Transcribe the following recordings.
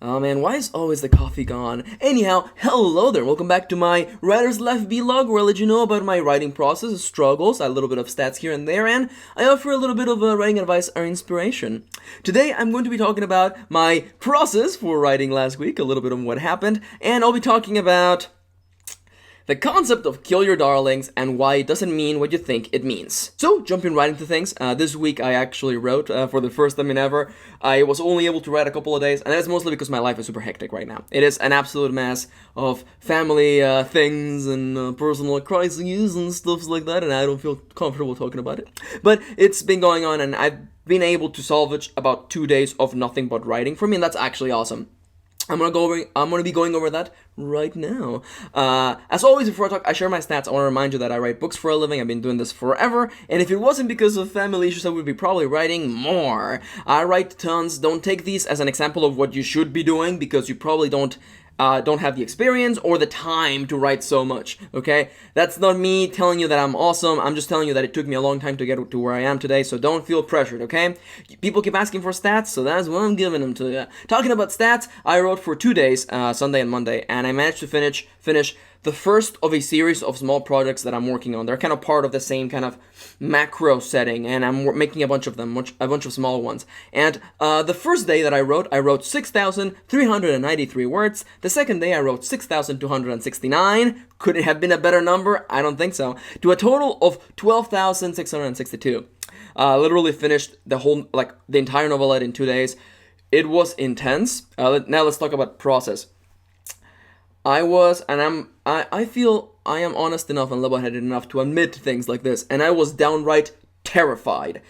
Oh man, why is always the coffee gone? Anyhow, hello there, welcome back to my Writer's Life vlog where I let you know about my writing process, struggles, a little bit of stats here and there, and I offer a little bit of writing advice or inspiration. Today I'm going to be talking about my process for writing last week, a little bit of what happened, and I'll be talking about the concept of kill your darlings and why it doesn't mean what you think it means. So, jumping right into things, this week I actually wrote for the first time in ever. I was only able to write a couple of days, and that's mostly because my life is super hectic right now. It is an absolute mess of family things and personal crises and stuff like that, and I don't feel comfortable talking about it. But it's been going on, and I've been able to salvage about 2 days of nothing but writing for me, and that's actually awesome. I'm gonna be going over that right now. As always, before I share my stats, I want to remind you that I write books for a living. I've been doing this forever, and if it wasn't because of family issues, I would be probably writing more. I write tons. Don't take these as an example of what you should be doing, because you probably don't have the experience or the time to write so much, okay? That's not me telling you that I'm awesome. I'm just telling you that it took me a long time to get to where I am today, so don't feel pressured, okay? People keep asking for stats, so that's what I'm giving them to you. Talking about stats, I wrote for 2 days, Sunday and Monday, and I managed to finish the first of a series of small projects that I'm working on. They're kind of part of the same kind of macro setting, and I'm making a bunch of them, a bunch of small ones. And the first day that I wrote 6,393 words. The second day I wrote 6,269. Could it have been a better number? I don't think so. To a total of 12,662. Literally finished the entire novelette in 2 days. It was intense. Now let's talk about process. I feel I am honest enough and level-headed enough to admit things like this, and I was downright terrified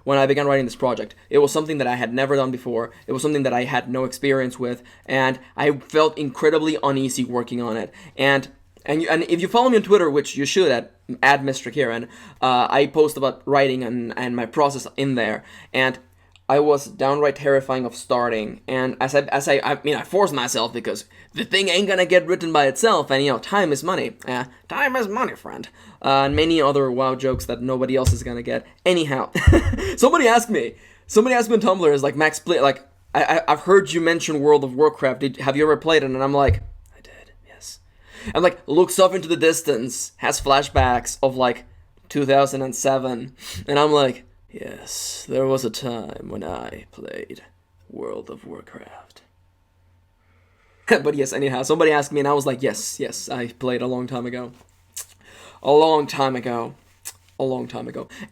when I began writing this project. It was something that I had never done before. It was something that I had no experience with, and I felt incredibly uneasy working on it. And if you follow me on Twitter, which you should at Mr. Kirin, I post about writing and my process in there, and I was downright terrifying of starting, and I forced myself because the thing ain't gonna get written by itself, and time is money. Time is money, friend. And many other wow jokes that nobody else is gonna get. Anyhow, somebody asked me on Tumblr, is like, Max, I've heard you mention World of Warcraft. Have you ever played it? And I'm like, I did, yes. And looks up into the distance, has flashbacks of 2007, and I'm like, yes, there was a time when I played World of Warcraft. But yes, anyhow, somebody asked me and I was like, yes, I played a long time ago.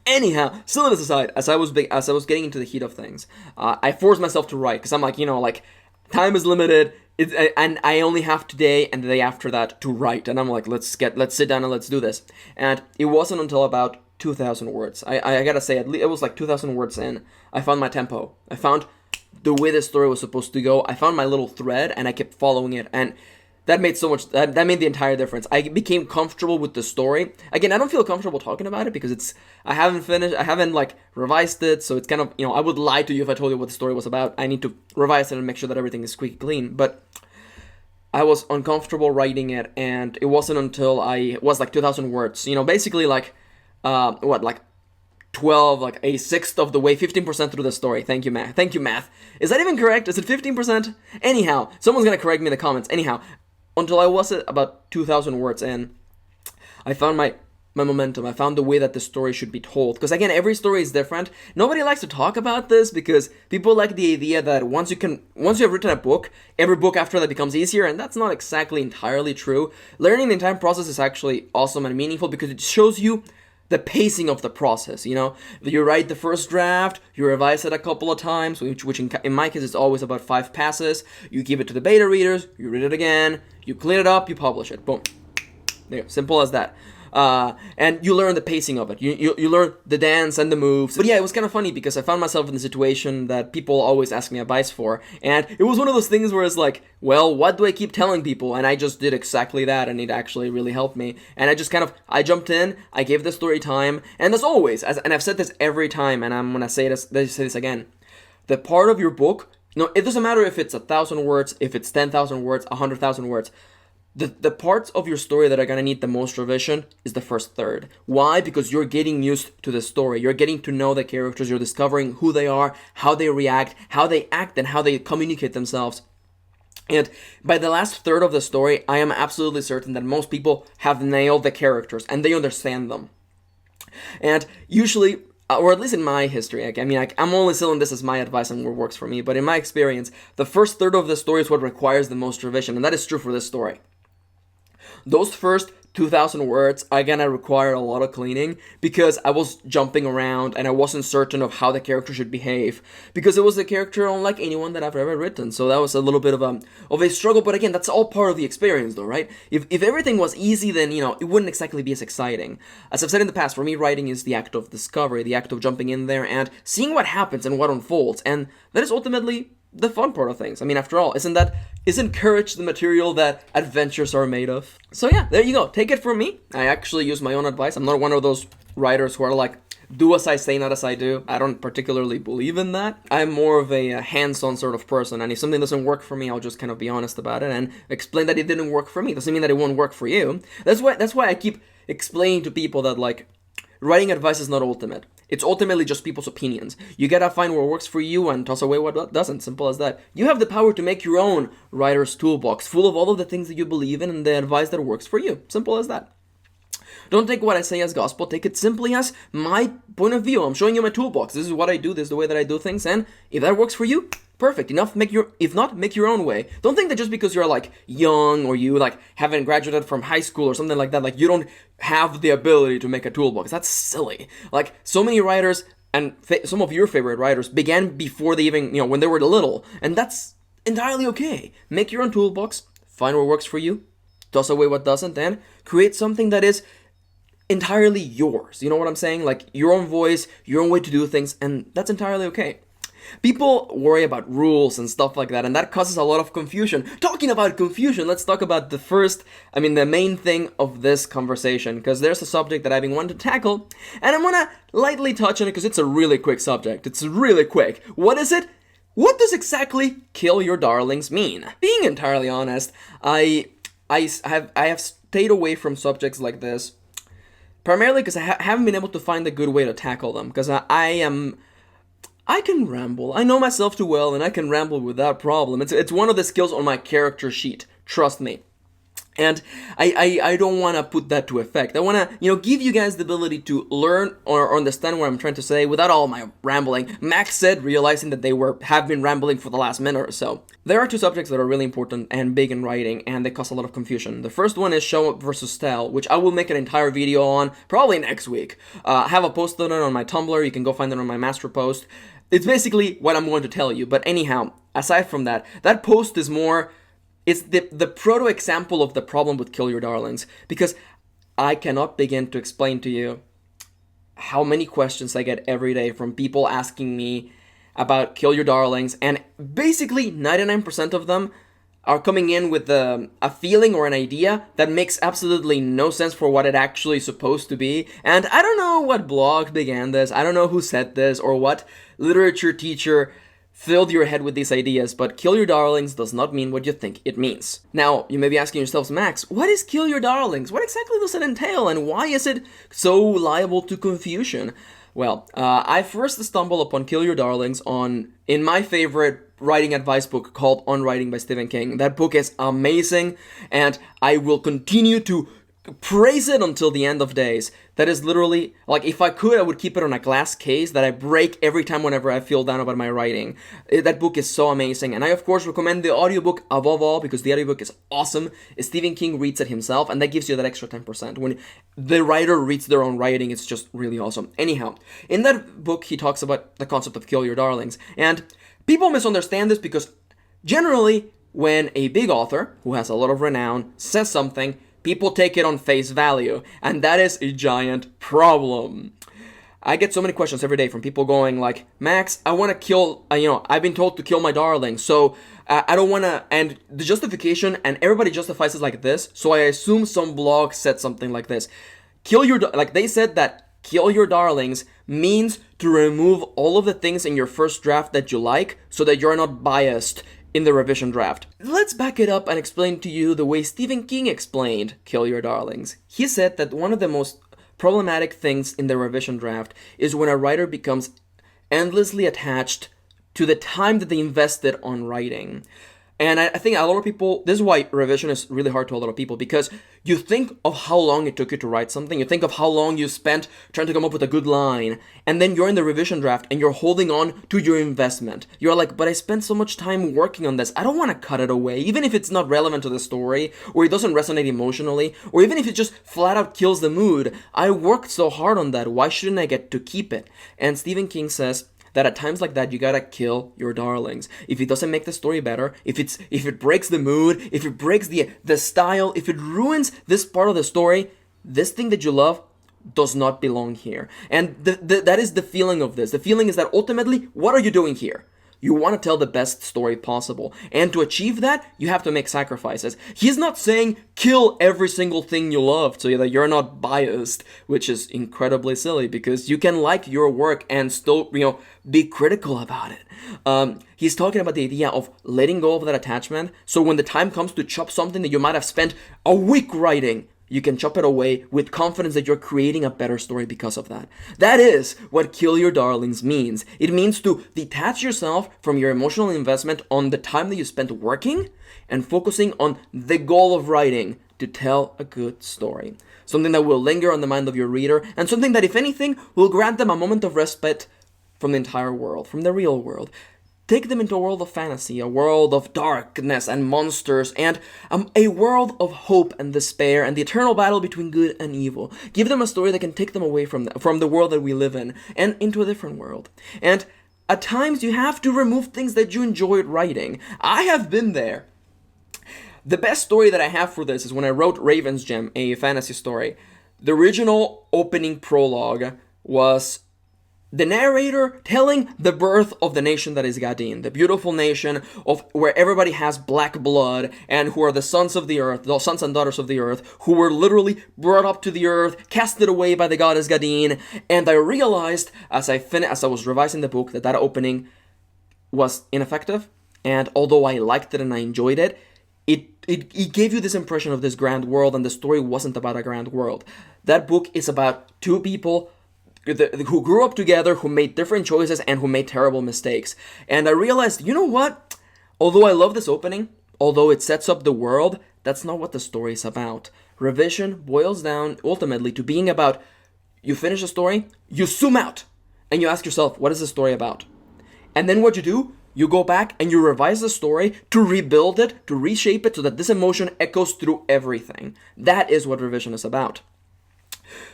Anyhow, still this aside, as I was getting into the heat of things, I forced myself to write, because I'm like, time is limited, and I only have today and the day after that to write, and I'm like, let's sit down and let's do this. And it wasn't until about 2,000 words. I gotta say, it was 2,000 words in. I found my tempo. I found the way the story was supposed to go. I found my little thread, and I kept following it, and that made that made the entire difference. I became comfortable with the story. Again, I don't feel comfortable talking about it because I haven't revised it, so it's kind of, I would lie to you if I told you what the story was about. I need to revise it and make sure that everything is squeaky clean, but I was uncomfortable writing it, and it wasn't until I was 2,000 words, basically 12, a sixth of the way, 15% through the story. Thank you, math. Is that even correct? Is it 15%? Anyhow, someone's gonna correct me in the comments. Anyhow, until I was at about 2,000 words in, I found my momentum. I found the way that the story should be told. Because again, every story is different. Nobody likes to talk about this because people like the idea that once you have written a book, every book after that becomes easier, and that's not exactly entirely true. Learning the entire process is actually awesome and meaningful because it shows you the pacing of the process. You write the first draft, you revise it a couple of times, which in my case is always about 5 passes. You give it to the beta readers, you read it again, you clean it up, you publish it. Boom. There, simple as that. And you learn the pacing of it. You learn the dance and the moves. But yeah, it was kind of funny because I found myself in the situation that people always ask me advice for. And it was one of those things where it's like, well, what do I keep telling people? And I just did exactly that, and it actually really helped me. And I jumped in, I gave the story time, and as always, and I've said this every time, and I'm gonna say this again, the part of your book, it doesn't matter if it's 1,000 words, if it's 10,000 words, 100,000 words, The parts of your story that are going to need the most revision is the first third. Why? Because you're getting used to the story. You're getting to know the characters. You're discovering who they are, how they react, how they act, and how they communicate themselves. And by the last third of the story, I am absolutely certain that most people have nailed the characters and they understand them. And usually, or at least in my history, I'm only selling this as my advice and what works for me, but in my experience, the first third of the story is what requires the most revision, and that is true for this story. Those first 2,000 words are gonna require a lot of cleaning because I was jumping around and I wasn't certain of how the character should behave because it was a character unlike anyone that I've ever written. So that was a little bit of a struggle, but again, that's all part of the experience though, right? If everything was easy, then, it wouldn't exactly be as exciting. As I've said in the past, for me, writing is the act of discovery, the act of jumping in there and seeing what happens and what unfolds, and that is ultimately the fun part of things. After all, isn't courage the material that adventures are made of? So yeah, there you go. Take it from me. I actually use my own advice. I'm not one of those writers who are like, do as I say, not as I do. I don't particularly believe in that. I'm more of a hands-on sort of person, and if something doesn't work for me, I'll just kind of be honest about it and explain that it didn't work for me. Doesn't mean that it won't work for you. That's why I keep explaining to people that, like, writing advice is not ultimate. It's ultimately just people's opinions. You gotta find what works for you and toss away what doesn't. Simple as that. You have the power to make your own writer's toolbox full of all of the things that you believe in and the advice that works for you. Simple as that. Don't take what I say as gospel. Take it simply as my point of view. I'm showing you my toolbox. This is what I do. This is the way that I do things. And if that works for you, perfect. If not, make your own way. Don't think that just because you're like young or you like haven't graduated from high school or something like that, like you don't have the ability to make a toolbox. That's silly. Like so many writers and some of your favorite writers began before they even, when they were little. And that's entirely okay. Make your own toolbox. Find what works for you. Toss away what doesn't. And create something that is entirely yours. You know what I'm saying? Like your own voice, your own way to do things. And that's entirely okay. People worry about rules and stuff like that, and that causes a lot of confusion. Talking about confusion, let's talk about the main thing of this conversation, because there's a subject that I've been wanting to tackle, and I'm gonna lightly touch on it because it's a really quick subject. It's really quick. What is it? What does exactly kill your darlings mean? Being entirely honest, I have stayed away from subjects like this, primarily because I haven't been able to find a good way to tackle them, because I can ramble. I know myself too well, and I can ramble without problem. It's one of the skills on my character sheet. Trust me. And I don't want to put that to effect. I want to, give you guys the ability to learn or understand what I'm trying to say without all my rambling. Max said, realizing that they have been rambling for the last minute or so. There are two subjects that are really important and big in writing, and they cause a lot of confusion. The first one is show up versus tell, which I will make an entire video on probably next week. I have a post on it on my Tumblr. You can go find it on my master post. It's basically what I'm going to tell you. But anyhow, aside from that post is more, it's the proto-example of the problem with Kill Your Darlings. Because I cannot begin to explain to you how many questions I get every day from people asking me about Kill Your Darlings. And basically 99% of them are coming in with a feeling or an idea that makes absolutely no sense for what it actually is supposed to be. And I don't know what blog began this, I don't know who said this, or what literature teacher filled your head with these ideas, but Kill Your Darlings does not mean what you think it means. Now, you may be asking yourselves, Max, what is Kill Your Darlings? What exactly does it entail, and why is it so liable to confusion? Well, I first stumbled upon Kill Your Darlings in my favorite writing advice book called On Writing by Stephen King. That book is amazing, and I will continue to praise it until the end of days. That is literally, like, if I could, I would keep it on a glass case that I break every time whenever I feel down about my writing. That book is so amazing, and I of course recommend the audiobook above all, because the audiobook is awesome. Stephen King reads it himself, and that gives you that extra 10%. When the writer reads their own writing, it's just really awesome. Anyhow, in that book, he talks about the concept of Kill Your Darlings, and people misunderstand this because generally, when a big author, who has a lot of renown, says something, people take it on face value, and that is a giant problem. I get so many questions every day from people going like, Max, I want to kill, I've been told to kill my darling, so I don't want to, and the justification, and everybody justifies it like this, so I assume some blog said something like this. They said that Kill Your Darlings means to remove all of the things in your first draft that you like, so that you're not biased in the revision draft. Let's back it up and explain to you the way Stephen King explained Kill Your Darlings. He said that one of the most problematic things in the revision draft is when a writer becomes endlessly attached to the time that they invested on writing. And I think a lot of people, this is why revision is really hard to a lot of people, because you think of how long it took you to write something, you think of how long you spent trying to come up with a good line, and then you're in the revision draft and you're holding on to your investment. You're like, but I spent so much time working on this, I don't want to cut it away, even if it's not relevant to the story, or it doesn't resonate emotionally, or even if it just flat out kills the mood. I worked so hard on that, why shouldn't I get to keep it? And Stephen King says that at times like that, you gotta kill your darlings. If it doesn't make the story better, if it breaks the mood, if it breaks the style, if it ruins this part of the story, this thing that you love does not belong here. And that is the feeling of this. The feeling is that ultimately, what are you doing here? You want to tell the best story possible. And to achieve that, you have to make sacrifices. He's not saying kill every single thing you love so that you're not biased, which is incredibly silly because you can like your work and still, be critical about it. He's talking about the idea of letting go of that attachment. So when the time comes to chop something that you might have spent a week writing, you can chop it away with confidence that you're creating a better story because of that. That is what Kill Your Darlings means. It means to detach yourself from your emotional investment on the time that you spent working and focusing on the goal of writing to tell a good story. Something that will linger on the mind of your reader and something that, if anything, will grant them a moment of respite from the entire world, from the real world. Take them into a world of fantasy, a world of darkness and monsters, and a world of hope and despair and the eternal battle between good and evil. Give them a story that can take them away from the world that we live in and into a different world. And at times you have to remove things that you enjoyed writing. I have been there. The best story that I have for this is when I wrote Raven's Gem, a fantasy story. The original opening prologue was the narrator telling the birth of the nation that is Gadin, the beautiful nation of where everybody has black blood and who are the sons of the earth, the sons and daughters of the earth, who were literally brought up to the earth, casted away by the goddess Gadin. And I realized as I was revising the book that opening was ineffective. And although I liked it and I enjoyed it, it gave you this impression of this grand world, and the story wasn't about a grand world. That book is about two people who grew up together, who made different choices, and who made terrible mistakes. And I realized, you know what? Although I love this opening, although it sets up the world, that's not what the story is about. Revision boils down ultimately to being about, you finish a story, you zoom out, and you ask yourself, what is the story about? And then what you do, you go back and you revise the story to rebuild it, to reshape it so that this emotion echoes through everything. That is what revision is about.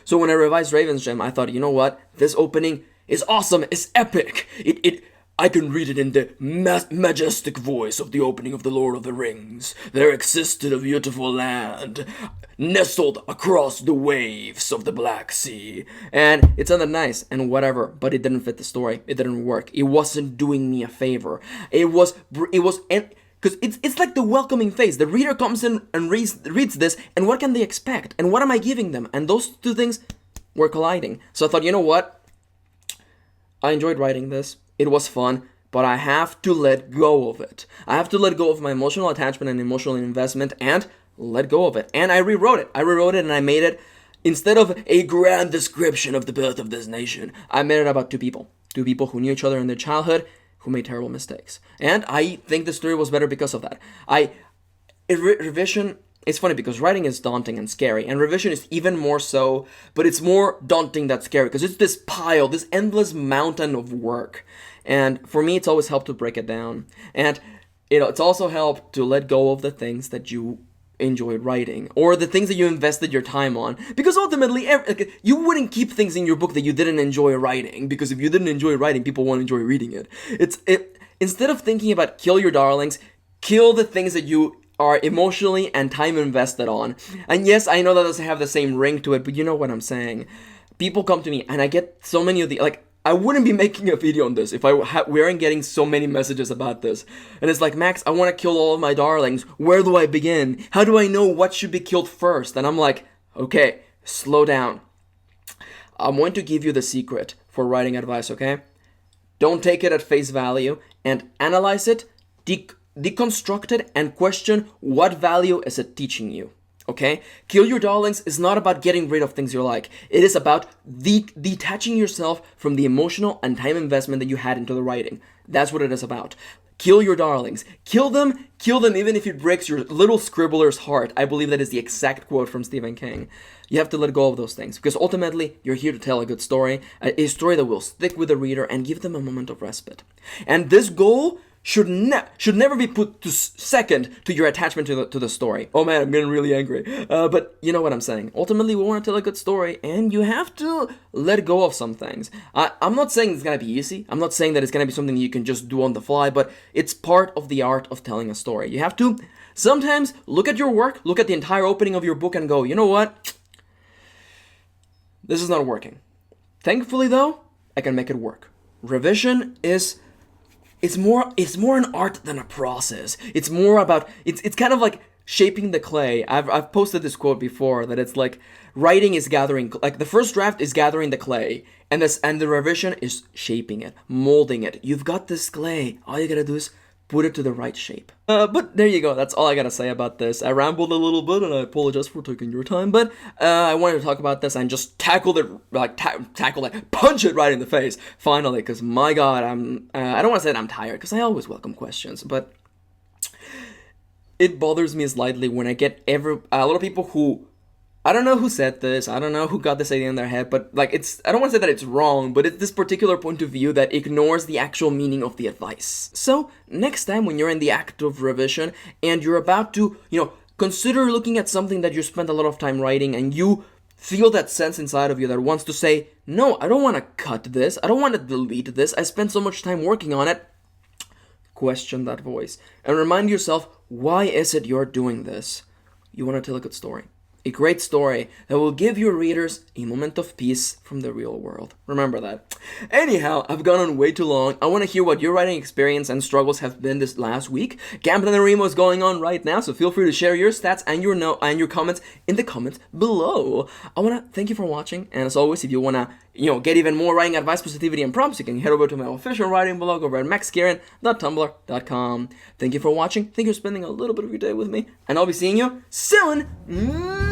So when I revised Raven's Gem, I thought, you know what? This opening is awesome. It's epic. I can read it in the majestic voice of the opening of The Lord of the Rings. There existed a beautiful land, nestled across the waves of the Black Sea. And it sounded nice and whatever, but it didn't fit the story. It didn't work. It wasn't doing me a favor. Because it's like the welcoming phase. The reader comes in and reads this, and what can they expect? And what am I giving them? And those two things were colliding. So I thought, you know what? I enjoyed writing this. It was fun, but I have to let go of it. I have to let go of my emotional attachment and emotional investment and let go of it. And I rewrote it. And I made it, instead of a grand description of the birth of this nation, I made it about two people who knew each other in their childhood, who made terrible mistakes. And I think the story was better because of that. Revision, it's funny because writing is daunting and scary, and revision is even more so, but it's more daunting than scary because it's this pile, this endless mountain of work. And for me, it's always helped to break it down. And it's also helped to let go of the things that you enjoyed writing, or the things that you invested your time on, because ultimately you wouldn't keep things in your book that you didn't enjoy writing, because if you didn't enjoy writing, people won't enjoy reading it. Instead of thinking about kill your darlings, kill the things that you are emotionally and time invested on. And yes, I know that doesn't have the same ring to it, but you know what I'm saying. People come to me and I get so many of the, I wouldn't be making a video on this if I weren't getting so many messages about this. And it's like, Max, I want to kill all of my darlings. Where do I begin? How do I know what should be killed first? And I'm like, okay, slow down. I'm going to give you the secret for writing advice, okay? Don't take it at face value and analyze it, deconstruct it and question what value is it teaching you. Okay? Kill Your Darlings is not about getting rid of things you like. It is about detaching yourself from the emotional and time investment that you had into the writing. That's what it is about. Kill your darlings. Kill them even if it breaks your little scribbler's heart. I believe that is the exact quote from Stephen King. You have to let go of those things, because ultimately, you're here to tell a good story, a story that will stick with the reader and give them a moment of respite. And this goal should never be put to second to your attachment to the story. Oh man, I'm getting really angry. But you know what I'm saying. Ultimately, we want to tell a good story, and you have to let go of some things. I'm not saying it's gonna be easy. I'm not saying that it's gonna be something you can just do on the fly, but it's part of the art of telling a story. You have to sometimes look at your work, look at the entire opening of your book, and go, you know what? This is not working. Thankfully, though, I can make it work. Revision is... It's more an art than a process. It's more about, it's kind of like shaping the clay. I've posted this quote before, that it's like writing is gathering, like the first draft is gathering the clay, and the revision is shaping it, molding it. You've got this clay. All you gotta do is put it to the right shape. But there you go. That's all I gotta say about this. I rambled a little bit, and I apologize for taking your time, but I wanted to talk about this and just tackle it, punch it right in the face, finally, because my God, I don't want to say that I'm tired, because I always welcome questions, but it bothers me slightly when I get a lot of people who, I don't know who said this, I don't know who got this idea in their head, but like I don't want to say that it's wrong, but it's this particular point of view that ignores the actual meaning of the advice. So, next time when you're in the act of revision and you're about to, consider looking at something that you spent a lot of time writing, and you feel that sense inside of you that wants to say, no, I don't want to cut this, I don't want to delete this, I spent so much time working on it, question that voice and remind yourself, why is it you're doing this? You want to tell a good story. A great story that will give your readers a moment of peace from the real world. Remember that. Anyhow, I've gone on way too long. I want to hear what your writing experience and struggles have been this last week. Camp NaNoWriMo is going on right now, so feel free to share your stats and your comments in the comments below. I want to thank you for watching, and as always, if you want to get even more writing advice, positivity, and prompts, you can head over to my official writing blog over at maxkirin.tumblr.com. Thank you for watching. Thank you for spending a little bit of your day with me, and I'll be seeing you soon.